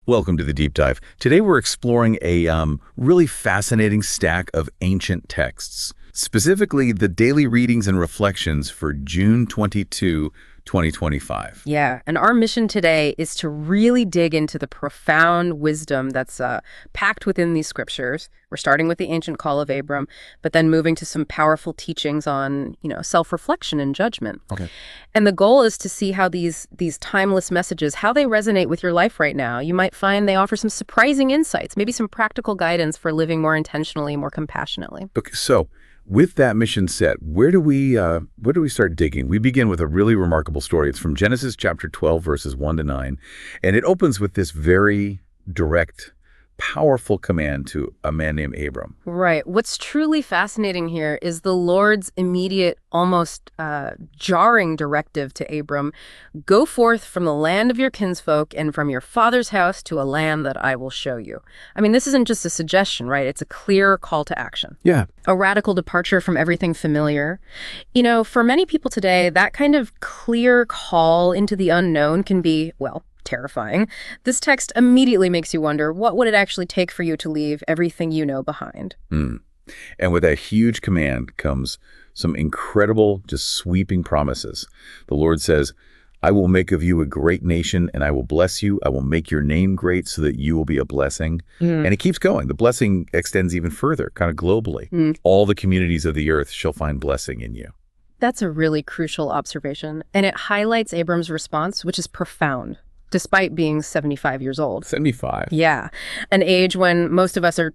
Welcome to the Deep Dive. Today we're exploring a really fascinating stack of ancient texts, specifically the daily readings and reflections for June 22, 2025. Yeah, and our mission today is to really dig into the profound wisdom that's packed within these scriptures. We're starting with the ancient call of Abram, but then moving to some powerful teachings on, self-reflection and judgment. Okay. And the goal is to see how these timeless messages, how they resonate with your life right now. You might find they offer some surprising insights, maybe some practical guidance for living more intentionally, more compassionately. Okay, so with that mission set, where do we start digging? We begin with a really remarkable story. It's from Genesis chapter 12, verses 1 to 9, and it opens with this very direct, powerful command to a man named Abram. Right. What's truly fascinating here is the Lord's immediate, almost jarring directive to Abram: go forth from the land of your kinsfolk and from your father's house to a land that I will show you. I mean, this isn't just a suggestion, right? It's a clear call to action. Yeah. A radical departure from everything familiar. For many people today, that kind of clear call into the unknown can be, well, terrifying. This text immediately makes you wonder, what would it actually take for you to leave everything you know behind? And with that huge command comes some incredible, just sweeping promises. The Lord says, I will make of you a great nation, and I will bless you. I will make your name great so that you will be a blessing. And it keeps going. The blessing extends even further, kind of globally. All the communities of the earth shall find blessing in you. That's a really crucial observation. And it highlights Abram's response, which is profound, despite being 75 years old. 75. Yeah. An age when most of us are,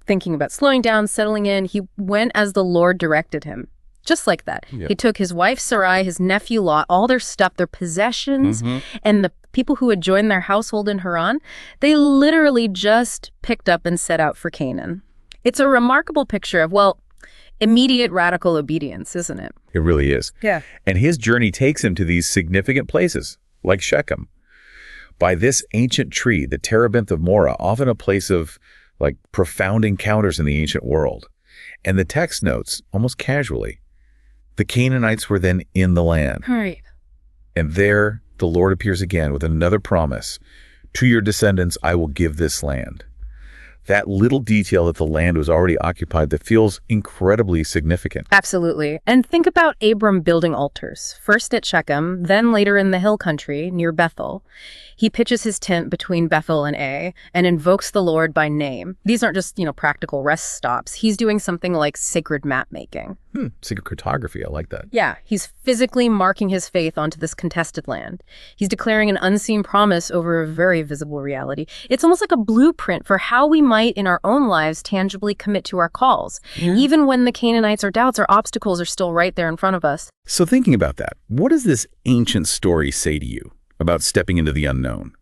thinking about slowing down, settling in. He went as the Lord directed him. Just like that. Yep. He took his wife Sarai, his nephew Lot, all their stuff, their possessions, and the people who had joined their household in Haran. They literally just picked up and set out for Canaan. It's a remarkable picture of, immediate radical obedience, isn't it? It really is. Yeah. And his journey takes him to these significant places, like Shechem. By this ancient tree, the terebinth of Morah, often a place of profound encounters in the ancient world. And the text notes, almost casually, the Canaanites were then in the land. Right. And there the Lord appears again with another promise. To your descendants, I will give this land. That little detail that the land was already occupied that feels incredibly significant. Absolutely. And think about Abram building altars, first at Shechem, then later in the hill country near Bethel. He pitches his tent between Bethel and Ai and invokes the Lord by name. These aren't just, practical rest stops. He's doing something like sacred map making. Sacred cartography, I like that. Yeah, he's physically marking his faith onto this contested land. He's declaring an unseen promise over a very visible reality. It's almost like a blueprint for how we might in our own lives tangibly commit to our calls, even when the Canaanites or doubts or obstacles are still right there in front of us. So thinking about that, what does this ancient story say to you about stepping into the unknown?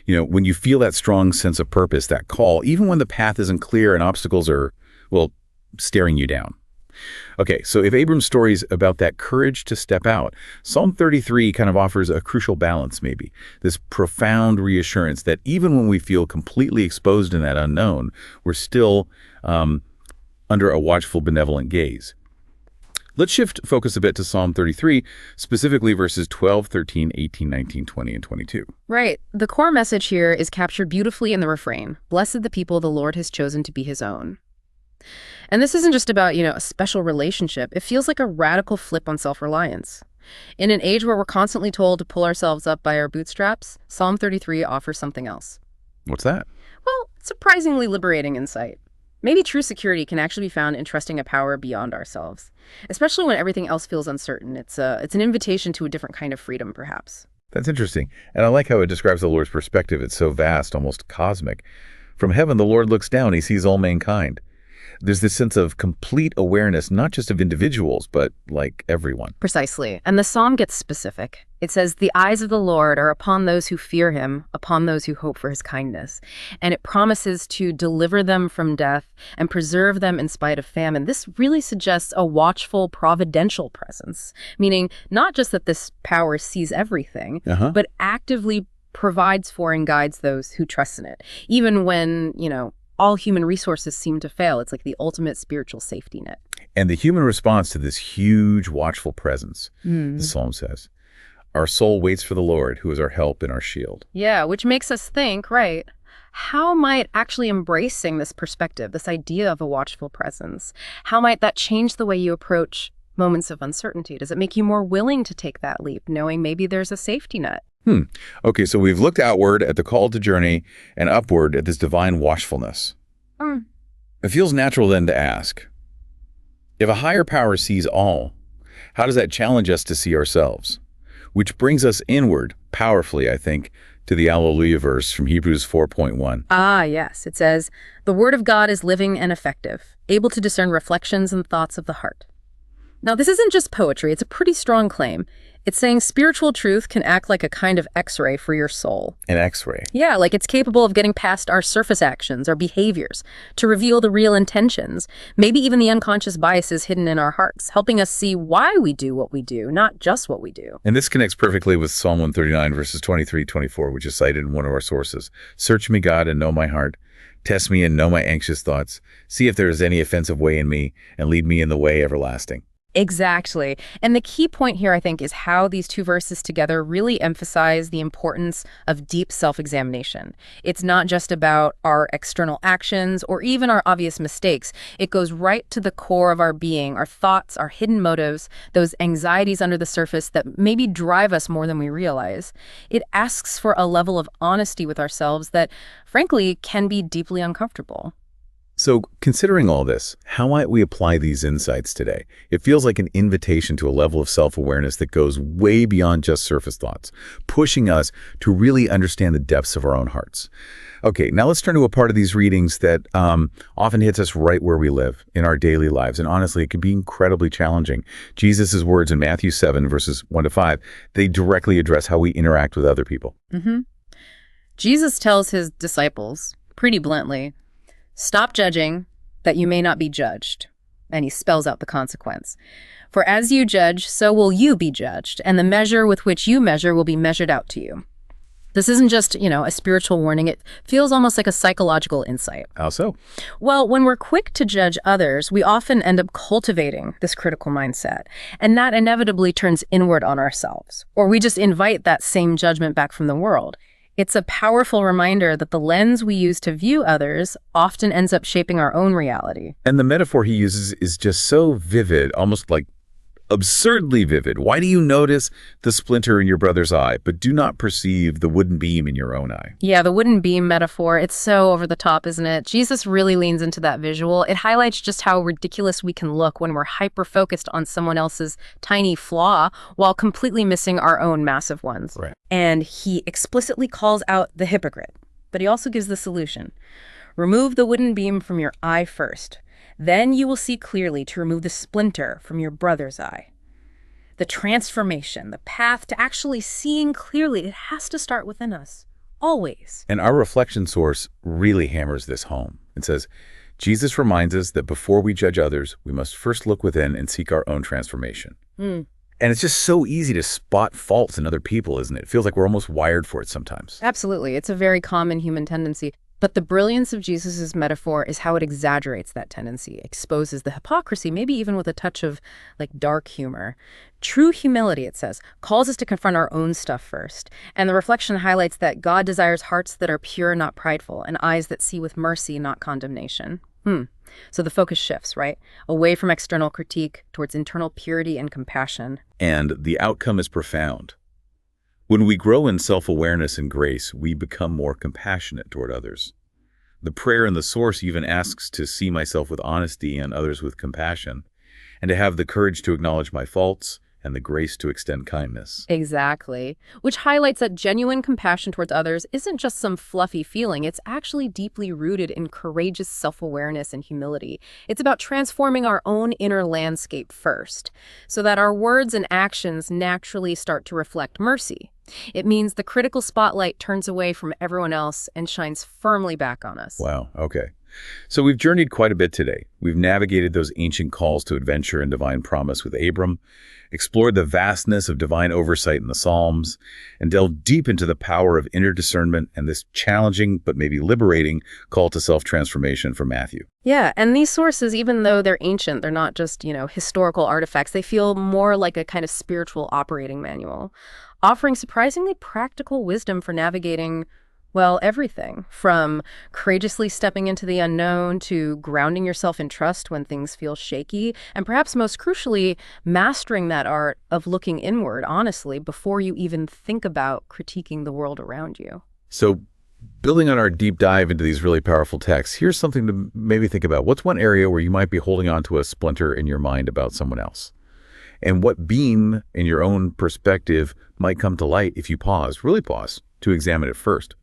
When you feel that strong sense of purpose, that call, even when the path isn't clear and obstacles are, staring you down. Okay, so if Abram's story is about that courage to step out, Psalm 33 kind of offers a crucial balance, maybe. This profound reassurance that even when we feel completely exposed in that unknown, we're still under a watchful, benevolent gaze. Let's shift focus a bit to Psalm 33, specifically verses 12, 13, 18, 19, 20, and 22. Right. The core message here is captured beautifully in the refrain, "Blessed the people the Lord has chosen to be his own." And this isn't just about, a special relationship. It feels like a radical flip on self-reliance. In an age where we're constantly told to pull ourselves up by our bootstraps, Psalm 33 offers something else. What's that? Well, surprisingly liberating insight. Maybe true security can actually be found in trusting a power beyond ourselves, especially when everything else feels uncertain. It's an invitation to a different kind of freedom, perhaps. That's interesting. And I like how it describes the Lord's perspective. It's so vast, almost cosmic. From heaven, the Lord looks down. He sees all mankind. There's this sense of complete awareness, not just of individuals, but everyone. Precisely. And the psalm gets specific. It says, the eyes of the Lord are upon those who fear him, upon those who hope for his kindness. And it promises to deliver them from death and preserve them in spite of famine. This really suggests a watchful, providential presence, meaning not just that this power sees everything, but actively provides for and guides those who trust in it, even when, all human resources seem to fail. It's like the ultimate spiritual safety net. And the human response to this huge watchful presence, the psalm says, our soul waits for the Lord, who is our help and our shield. Yeah, which makes us think, right, how might actually embracing this perspective, this idea of a watchful presence, how might that change the way you approach moments of uncertainty? Does it make you more willing to take that leap, knowing maybe there's a safety net? Okay, so we've looked outward at the call to journey and upward at this divine watchfulness. Mm. It feels natural then to ask, if a higher power sees all, how does that challenge us to see ourselves? Which brings us inward, powerfully, I think, to the Alleluia verse from Hebrews 4:1. Ah, yes. It says, "The word of God is living and effective, able to discern reflections and thoughts of the heart." Now, this isn't just poetry. It's a pretty strong claim. It's saying spiritual truth can act like a kind of X-ray for your soul. An X-ray. Yeah, like it's capable of getting past our surface actions, our behaviors, to reveal the real intentions, maybe even the unconscious biases hidden in our hearts, helping us see why we do what we do, not just what we do. And this connects perfectly with Psalm 139, verses 23-24, which is cited in one of our sources. Search me, God, and know my heart. Test me and know my anxious thoughts. See if there is any offensive way in me, and lead me in the way everlasting. Exactly. And the key point here, I think, is how these two verses together really emphasize the importance of deep self-examination. It's not just about our external actions or even our obvious mistakes. It goes right to the core of our being, our thoughts, our hidden motives, those anxieties under the surface that maybe drive us more than we realize. It asks for a level of honesty with ourselves that, frankly, can be deeply uncomfortable. So, considering all this, how might we apply these insights today? It feels like an invitation to a level of self-awareness that goes way beyond just surface thoughts, pushing us to really understand the depths of our own hearts. Okay, now let's turn to a part of these readings that often hits us right where we live, in our daily lives, and honestly, it can be incredibly challenging. Jesus' words in Matthew 7, verses 1-5, they directly address how we interact with other people. Jesus tells his disciples, pretty bluntly, "Stop judging, that you may not be judged." And he spells out the consequence. "For as you judge, so will you be judged, and the measure with which you measure will be measured out to you." This isn't just, a spiritual warning. It feels almost like a psychological insight. How so? Well, when we're quick to judge others, we often end up cultivating this critical mindset, and that inevitably turns inward on ourselves, or we just invite that same judgment back from the world. It's a powerful reminder that the lens we use to view others often ends up shaping our own reality. And the metaphor he uses is just so vivid, almost like absurdly vivid. Why do you notice the splinter in your brother's eye, but do not perceive the wooden beam in your own eye? Yeah, the wooden beam metaphor, it's so over the top, isn't it? Jesus really leans into that visual. It highlights just how ridiculous we can look when we're hyper-focused on someone else's tiny flaw while completely missing our own massive ones. Right. And he explicitly calls out the hypocrite, but he also gives the solution. Remove the wooden beam from your eye first. Then you will see clearly to remove the splinter from your brother's eye. The transformation, the path to actually seeing clearly, it has to start within us, always. And our reflection source really hammers this home. It says, Jesus reminds us that before we judge others, we must first look within and seek our own transformation. And it's just so easy to spot faults in other people, isn't it? It feels like we're almost wired for it sometimes. Absolutely. It's a very common human tendency. But the brilliance of Jesus's metaphor is how it exaggerates that tendency, exposes the hypocrisy, maybe even with a touch of dark humor. True humility, it says, calls us to confront our own stuff first. And the reflection highlights that God desires hearts that are pure, not prideful, and eyes that see with mercy, not condemnation. So the focus shifts, right? Away from external critique towards internal purity and compassion. And the outcome is profound. When we grow in self-awareness and grace, we become more compassionate toward others. The prayer in the source even asks to see myself with honesty and others with compassion, and to have the courage to acknowledge my faults and the grace to extend kindness. Exactly. Which highlights that genuine compassion towards others isn't just some fluffy feeling. It's actually deeply rooted in courageous self-awareness and humility. It's about transforming our own inner landscape first, so that our words and actions naturally start to reflect mercy. It means the critical spotlight turns away from everyone else and shines firmly back on us. Wow, okay. So we've journeyed quite a bit today. We've navigated those ancient calls to adventure and divine promise with Abram, explored the vastness of divine oversight in the Psalms, and delved deep into the power of inner discernment and this challenging but maybe liberating call to self-transformation from Matthew. Yeah, and these sources, even though they're ancient, they're not just, historical artifacts. They feel more like a kind of spiritual operating manual, offering surprisingly practical wisdom for navigating Well, everything from courageously stepping into the unknown to grounding yourself in trust when things feel shaky, and perhaps most crucially, mastering that art of looking inward, honestly, before you even think about critiquing the world around you. So building on our deep dive into these really powerful texts, here's something to maybe think about. What's one area where you might be holding on to a splinter in your mind about someone else? And what beam in your own perspective might come to light if you pause, really pause, to examine it first?